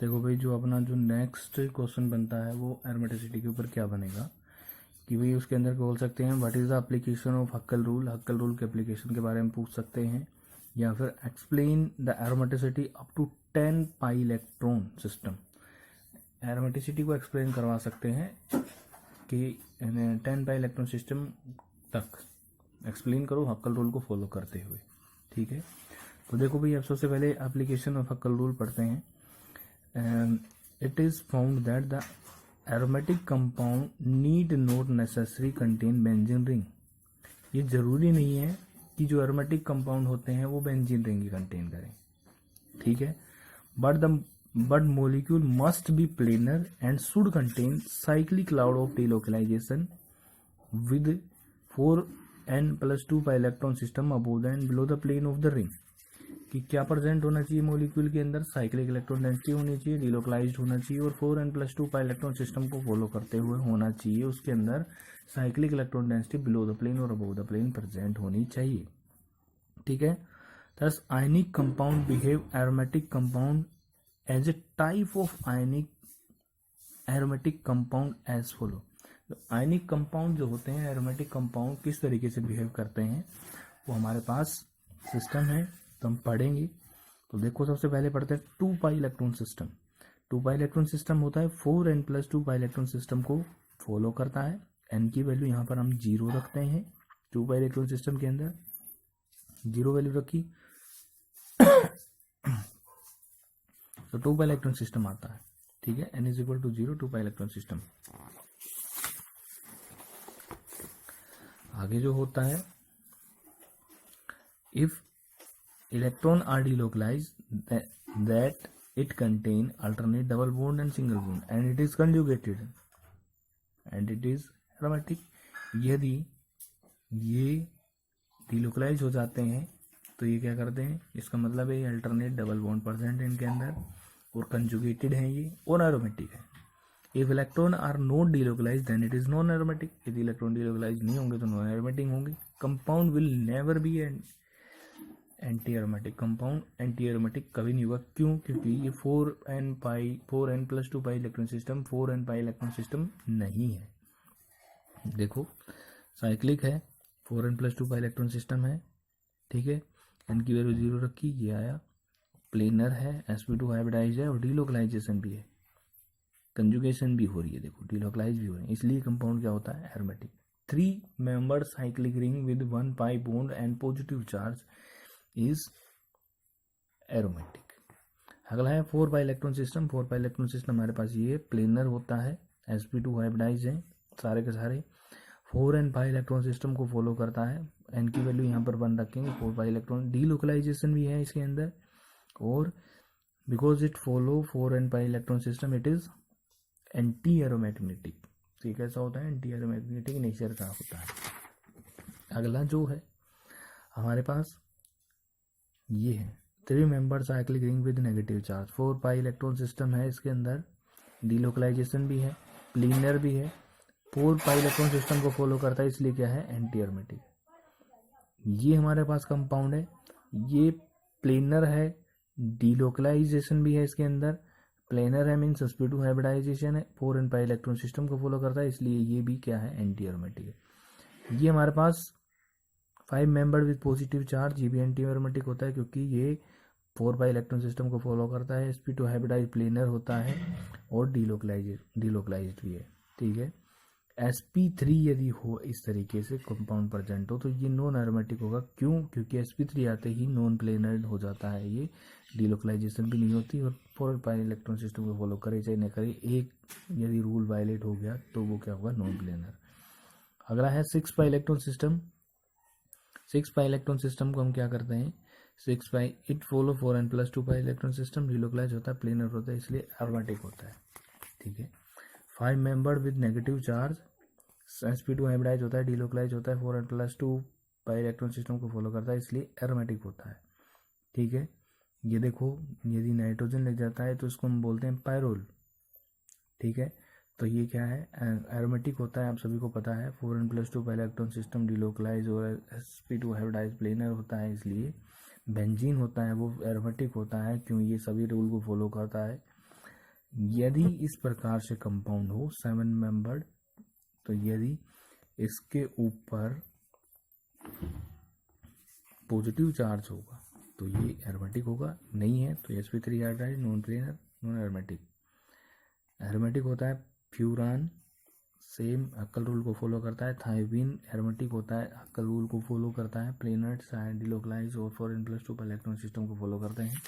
देखो भाई, जो अपना जो नेक्स्ट क्वेश्चन बनता है वो एरोमेटिसिटी के ऊपर क्या बनेगा कि भाई उसके अंदर बोल सकते हैं what is the application of Huckel rule. Huckel rule के एप्लीकेशन के बारे में पूछ सकते हैं, या फिर explain the aromaticity up to 10 pi electron system. Aromaticity को एक्सप्लेन करवा सकते हैं कि 10 पाई इलेक्ट्रॉन सिस्टम तक एक्सप्लेन करो हक्कल रूल को फॉलो करते हुए। ठीक है, तो देखो भाई, अब सबसे पहले एप्लीकेशन ऑफ हक्कल रूल पढ़ते हैं। It is found that the aromatic compound need not necessarily contain benzene ring। ये जरूरी नहीं है कि जो एरोमेटिक कंपाउंड होते हैं वो बेंजीन रिंग ही कंटेन करें। ठीक है, but molecule must be planar and should contain cyclic cloud of delocalization with 4n+2 pi electron system above and below the plane of the ring. कि क्या प्रेजेंट होना चाहिए मॉलिक्यूल के अंदर, साइक्लिक इलेक्ट्रॉन डेंसिटी होनी चाहिए, डिलोकलाइज्ड होना चाहिए, और 4n+2 पाई इलेक्ट्रॉन सिस्टम को फॉलो करते हुए होना चाहिए। उसके अंदर cyclic electron density below the plane और अबोव द प्लेन प्रेजेंट होनी चाहिए। ठीक है, thus ionic compound behave aromatic compound as a type of ionic aromatic compound as follow. Ionic compound जो होते हैं, एरोमेटिक कंपाउंड किस तरीके से बिहेव करते हैं वो हमारे पास सिस्टम है, तो हम पढ़ेंगे। तो देखो, सबसे पहले पढ़ते हैं 2 पाई इलेक्ट्रॉन सिस्टम। 2 पाई इलेक्ट्रॉन सिस्टम होता है 4n+2 पाई इलेक्ट्रॉन सिस्टम को फॉलो करता है। एन की वैल्यू यहाँ पर हम 0 रखते हैं। 2 पाई इलेक्ट्रॉन सिस्टम के अंदर 0 वैल्यू रखी तो 2 पाई इलेक्ट्रॉन सिस्टम आता है। ठीक है, n = 0, 2 पाई इलेक्ट्रॉन सिस्टम। आगे जो होता है, if electron are delocalized that it contain alternate double bond and single bond and it is conjugated and it is aromatic। यदि ये delocalize हो जाते हैं तो ये क्या करते हैं, इसका मतलब है ये alternate double bond present इनके अंदर और conjugated है ये और aromatic है। if electron are not delocalized then it is non aromatic। यदि इलेक्ट्रॉन delocalized नहीं होंगे तो non aromatic होंगे। compound will never be anti aromatic. Compound anti aromatic कभी नहीं होगा। क्यों? क्योंकि ये 4n+2 pi electron system 4n pi electron system नहीं है। देखो, साइक्लिक है, 4n+2 पाई इलेक्ट्रॉन सिस्टम है। ठीक है, एन की वैल्यू 0 रखी, ये आया। प्लेनर है, sp2 हाइब्रिडाइज है और डीलोकलाइजेशन भी है, कंजुगेशन भी हो रही है। देखो, डीलोकलाइज भी हो रही है, इसलिए कंपाउंड क्या होता है, aromatic. 3 membered cyclic ring with 1 pi bond and positive charge is aromatic. अगला है 4 पाई इलेक्ट्रॉन सिस्टम। 4 पाई इलेक्ट्रॉन सिस्टम हमारे पास ये प्लेनर होता है, sp2 हाइब्रिडाइज है सारे के सारे। 4n पाई इलेक्ट्रॉन सिस्टम को फॉलो करता है। n की वैल्यू यहाँ पर 1 रखेंगे। 4 पाई इलेक्ट्रॉन डीलोकलाइजेशन भी है इसके अंदर, और because it follow 4n pi electron system it is anti aromatic. ठीक है, ऐसा होता है, एंटी एरोमैग्नेटिक नेचर का होता है। अगला जो है हमारे पास ये है 3 member cyclic ring with negative charge. 4 pi electron system है, इसके अंदर डीलोकलाइजेशन भी है, प्लीनर भी है। 4 पाई इलेक्ट्रॉन सिस्टम को फॉलो करता है, इसलिए क्या है, एंटी एरोमेटिक। ये हमारे पास कंपाउंड है, ये प्लेनर है, डीलोकलाइजेशन भी है इसके अंदर। प्लेनर है मीन्स sp2 हाइब्रिडाइजेशन है, 4n पाई इलेक्ट्रॉन सिस्टम को फॉलो करता है, इसलिए ये भी क्या है, एंटी एरोमेटिक है। ये हमारे पास 5 मेंबर विद पॉजिटिव चार्ज, ये भी एंटी एरोमेटिक होता है क्योंकि ये 4 पाई इलेक्ट्रॉन सिस्टम को फॉलो करता है, sp2 हाइब्रिडाइज प्लेनर होता है और डीलोकलाइज्ड भी है। ठीक है, sp3 यदि हो इस तरीके से कंपाउंड प्रेजेंट हो तो ये नॉन एरोमेटिक होगा। क्यों? क्योंकि sp3 आते ही नॉन प्लेनर हो जाता है, ये डीलोकलाइजेशन भी नहीं होती और 4 पाई इलेक्ट्रॉन सिस्टम को फॉलो करे चाहे न करे, एक यदि रूल वायलेट हो गया तो वो क्या होगा, नॉन प्लेनर। अगला है 6 pi electron system. 6 pi electron system को हम क्या करते हैं, 6 pi it follow 4n+2 pi electron system, delocalize होता है, प्लेनर होता है, इसलिए एरोमेटिक होता है। ठीक है, 5 member with negative charge, sp2 hybridize होता है, डीलोकलाइज होता है, 4n+2 पाई इलेक्ट्रॉन सिस्टम को फॉलो करता है, इसलिए एरोमेटिक होता है। ठीक है, ये देखो, यदि नाइट्रोजन लग जाता है तो इसको हम बोलते हैं पायरोल। ठीक है, तो ये क्या है, एरोमेटिक होता है, आप सभी को पता है। 4n+2 pi electron system delocalise और sp2 हाइब्रिडाइज प्लेनर होता है, इसलिए बेंजीन होता है वो एरोमेटिक होता है। क्यों? ये सभी रूल को फॉलो करता है। यदि इस प्रकार से कंपाउंड हो 7 मेंबर्ड, तो यदि इसके ऊपर पॉजिटिव चार्ज होगा तो ये एरोमेटिक होगा, नहीं है तो sp3 hydride non planar non aromatic. Aromatic होता है फ्यूरान, सेम हक्कल रूल को फॉलो करता है। थायोबीन एरोमेटिक होता है, हक्कल रूल को फॉलो करता है। प्लेनर्स डिलोकलाइज और 4n+2 पर इलेक्ट्रॉन सिस्टम को फॉलो करते हैं,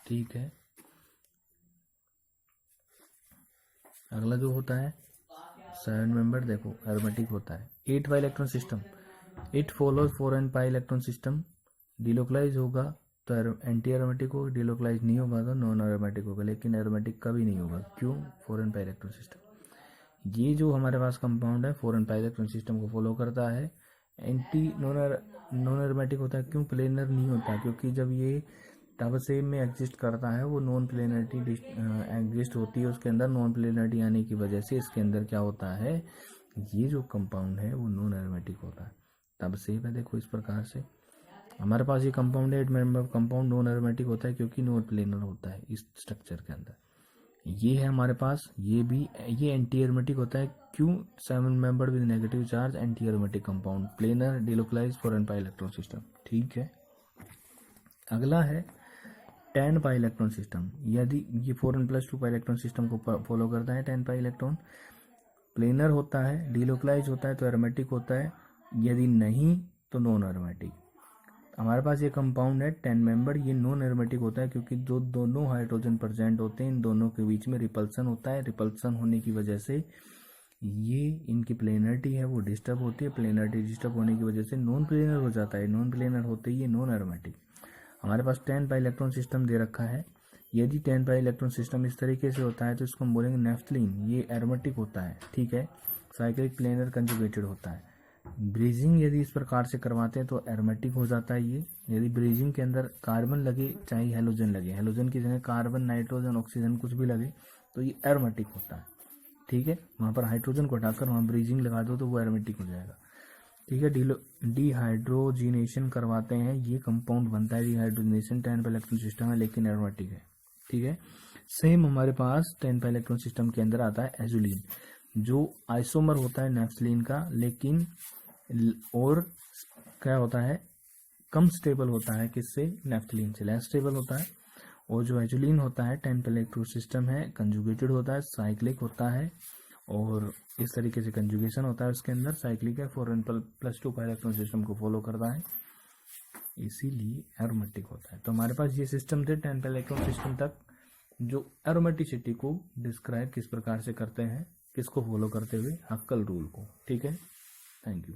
ठीक है। अगला जो होता है 7 मेंबर, देखो एरोमेटिक होता है। 8 पाई electron system, it follows 4n pi electron system. Delocalise होगा तो एंटी एरोमेटिक होगा, डिलोकलाइज नहीं होगा तो नॉन एरोमेटिक होगा, लेकिन एरोमेटिक कभी नहीं होगा। क्यों? 4n pi electron system. ये जो हमारे पास कंपाउंड है 4n पाई इलेक्ट्रॉन सिस्टम को फॉलो करता है। एंटी नॉन एरोमेटिक होता है, क्यों? प्लेनर नहीं होता, क्योंकि जब ये डबल सेम में एग्जिस्ट करता है वो नॉन प्लेनरिटी एग्जिस्ट होती है उसके अंदर। नॉन प्लेनरिटी आने की वजह से इसके अंदर क्या होता है, ये जो कंपाउंड है वो नॉन एरोमेटिक होता है। तब सेम है, देखो इस प्रकार से हमारे पास ये कंपाउंड है 8 मेंबर कंपाउंड, नॉन एरोमेटिक होता है क्योंकि नॉन प्लेनर होता है इस स्ट्रक्चर के अंदर। ये है हमारे पास, ये भी ये एंटी एरोमेटिक होता है, क्यों? 7 member with negative charge anti aromatic compound, planar delocalise 4n pi electron system, ठीक है। अगला है 10 पाई इलेक्ट्रॉन सिस्टम। यदि ये 4n+2 पाई इलेक्ट्रॉन सिस्टम को फॉलो करता है 10 पाई इलेक्ट्रॉन, प्लेनर होता है, डिलोकलाइज होता है तो एरोमेटिक होता है, यदि नहीं तो नॉन एरोमेटिक। हमारे पास ये कंपाउंड है 10 मेंबर, ये नॉन एरोमेटिक होता है क्योंकि जो दोनों हाइड्रोजन प्रेजेंट होते हैं इन दोनों के बीच में रिपल्सन होता है। रिपल्सन होने की वजह से ये इनकी प्लेनरिटी है वो डिस्टर्ब होती है। प्लेनरिटी डिस्टर्ब होने की वजह से नॉन प्लेनर हो जाता है। नॉन प्लेनर होते ही ये नॉन एरोमेटिक। हमारे पास 10 पाई इलेक्ट्रॉन सिस्टम दे रखा है। यदि 10 पाई इलेक्ट्रॉन सिस्टम इस तरीके से होता है तो इसको हम बोलेंगे नेफ्थलीन, ये एरोमेटिक होता है, ठीक है। साइक्लिक प्लेनर कंजुगेटेड होता है। ब्रीजिंग यदि इस प्रकार से करवाते हैं तो एरोमेटिक हो जाता है ये। यदि ब्रीजिंग के अंदर कार्बन लगे चाहे हेलोजन लगे, हेलोजन की जगह कार्बन नाइट्रोजन ऑक्सीजन कुछ भी लगे तो ये एरोमेटिक होता है, ठीक है। वहाँ पर हाइड्रोजन को हटाकर वहाँ ब्रीजिंग लगा दो तो वो एरोमेटिक हो जाएगा, ठीक है। डिहाइड्रोजिनेशन करवाते हैं, ये कंपाउंड बनता है डिहाइड्रोजिनेशन। 10 पाई इलेक्ट्रॉन सिस्टम है लेकिन एरोमेटिक है, ठीक है। सेम हमारे पास 10 पाई इलेक्ट्रॉन सिस्टम के अंदर आता है एजुलिन, जो आइसोमर होता है नेफ्थलीन का, लेकिन और क्या होता है, कम स्टेबल होता है किससे? नेफ्थलीन से, लेस स्टेबल होता है। और जो एजुलिन होता है 10 पाई इलेक्ट्रॉन सिस्टम है, कंजुगेटेड होता है, साइक्लिक होता है और इस तरीके से कंजुगेशन होता है उसके अंदर, साइक्लिक है, 4n+2 पाई इलेक्ट्रॉन सिस्टम को फॉलो करता है, इसीलिए एरोमेटिक होता है। तो हमारे पास ये सिस्टम थे 10 पाई इलेक्ट्रॉन सिस्टम तक, जो एरोमेटिसिटी को डिस्क्राइब किस प्रकार से करते हैं, किसको फॉलो करते हुए? हक्कल रूल को, ठीक है। Thank you.